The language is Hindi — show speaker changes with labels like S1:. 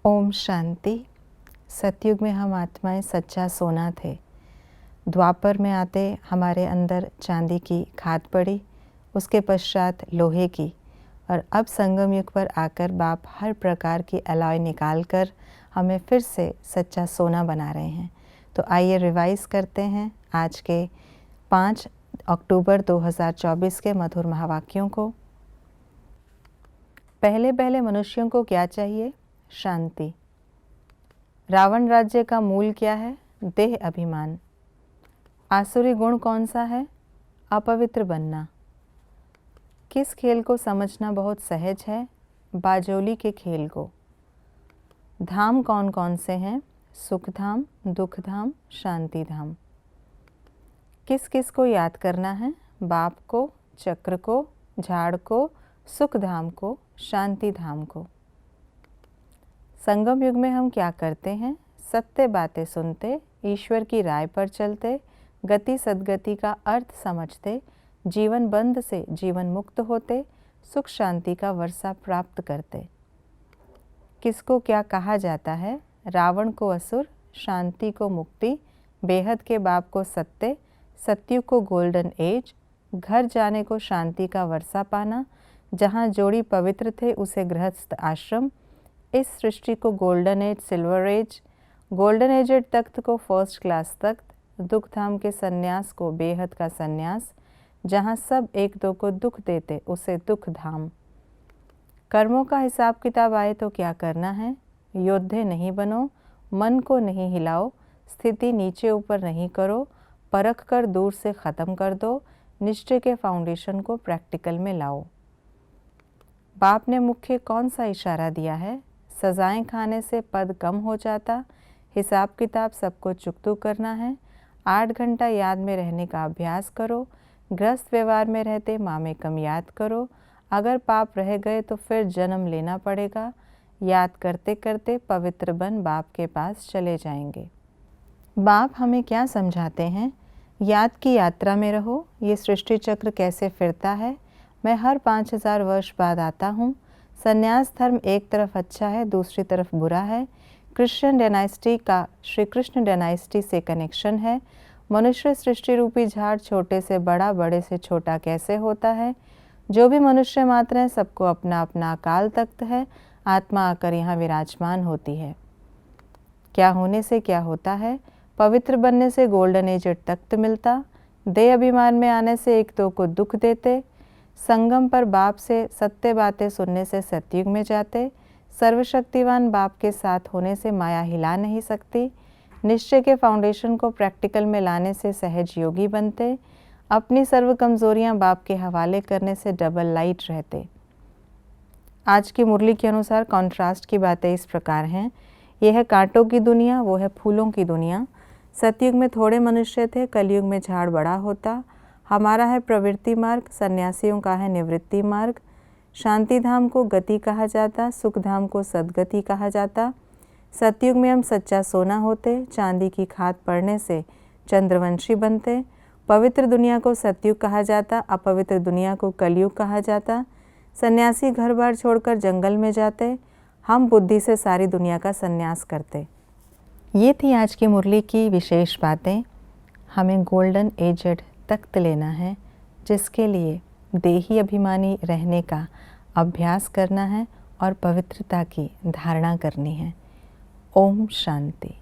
S1: ओम शांति। सतयुग में हम आत्माएं सच्चा सोना थे। द्वापर में आते हमारे अंदर चांदी की खाद पड़ी, उसके पश्चात लोहे की, और अब संगम युग पर आकर बाप हर प्रकार की अलॉय निकाल कर हमें फिर से सच्चा सोना बना रहे हैं। तो आइए रिवाइज करते हैं आज के 5 अक्टूबर 2024 के मधुर महावाक्यों को। पहले मनुष्यों को क्या चाहिए? शांति। रावण राज्य का मूल क्या है? देह अभिमान। आसुरी गुण कौन सा है? अपवित्र बनना। किस खेल को समझना बहुत सहज है? बाजोली के खेल को। धाम कौन कौन से हैं? सुख धाम, दुख धाम, शांति धाम। किस किस को याद करना है? बाप को, चक्र को, झाड़ को, सुख धाम को, शांति धाम को। संगम युग में हम क्या करते हैं? सत्य बातें सुनते, ईश्वर की राय पर चलते, गति सद्गति का अर्थ समझते, जीवन बंध से जीवन मुक्त होते, सुख शांति का वर्षा प्राप्त करते। किसको क्या कहा जाता है? रावण को असुर, शांति को मुक्ति, बेहद के बाप को सत्य, सत्युग को गोल्डन एज, घर जाने को शांति का वर्षा पाना, जहाँ जोड़ी पवित्र थे उसे गृहस्थ आश्रम, इस सृष्टि को golden age, silver age, golden aged तख्त को फर्स्ट क्लास तख्त, दुख धाम के सन्यास को बेहद का सन्यास, जहाँ सब एक दो को दुख देते उसे दुख धाम। कर्मों का हिसाब किताब आए तो क्या करना है? योद्धे नहीं बनो, मन को नहीं हिलाओ, स्थिति नीचे ऊपर नहीं करो, परख कर दूर से ख़त्म कर दो, निश्चय के फाउंडेशन को प्रैक्टिकल में लाओ। बाप ने मुख्य कौन सा इशारा दिया है? सजाएं खाने से पद कम हो जाता, हिसाब किताब सबको चुकतू करना है, 8 घंटा याद में रहने का अभ्यास करो, ग्रस्त व्यवहार में रहते माँ में कम याद करो, अगर पाप रह गए तो फिर जन्म लेना पड़ेगा, याद करते करते पवित्र बन बाप के पास चले जाएंगे। बाप हमें क्या समझाते हैं? याद की यात्रा में रहो, ये सृष्टि चक्र कैसे फिरता है, मैं हर 5000 वर्ष बाद आता हूँ, संन्यास धर्म एक तरफ अच्छा है, दूसरी तरफ बुरा है, क्रिश्चियन डायनास्टी का श्री कृष्ण डायनास्टी से कनेक्शन है, मनुष्य सृष्टि रूपी झाड़ छोटे से बड़ा, बड़े से छोटा कैसे होता है, जो भी मनुष्य मात्र हैं सबको अपना अपना अकाल तख्त है, आत्मा आकर यहाँ विराजमान होती है। क्या होने से क्या होता है? पवित्र बनने से गोल्डन एजेड तख्त मिलता, देह अभिमान में आने से एक दो को दुख देते, संगम पर बाप से सत्य बातें सुनने से सतयुग में जाते, सर्वशक्तिवान बाप के साथ होने से माया हिला नहीं सकती, निश्चय के फाउंडेशन को प्रैक्टिकल में लाने से सहज योगी बनते, अपनी सर्व कमजोरियां बाप के हवाले करने से डबल लाइट रहते। आज की मुरली के अनुसार कॉन्ट्रास्ट की बातें इस प्रकार हैं। यह है कांटों की दुनिया, वो है फूलों की दुनिया। सतयुग में थोड़े मनुष्य थे, कलयुग में झाड़ बड़ा होता। हमारा है प्रवृत्ति मार्ग, सन्यासियों का है निवृत्ति मार्ग। शांति धाम को गति कहा जाता, सुख धाम को सद्गति कहा जाता। सतयुग में हम सच्चा सोना होते, चांदी की खाद पड़ने से चंद्रवंशी बनते। पवित्र दुनिया को सतयुग कहा जाता, अपवित्र दुनिया को कलयुग कहा जाता। सन्यासी घर बार छोड़कर जंगल में जाते, हम बुद्धि से सारी दुनिया का सन्यास करते। ये थी आज की मुरली की विशेष बातें। हमें गोल्डन एजेड तख्त लेना है, जिसके लिए देही अभिमानी रहने का अभ्यास करना है और पवित्रता की धारणा करनी है। ओम शांति।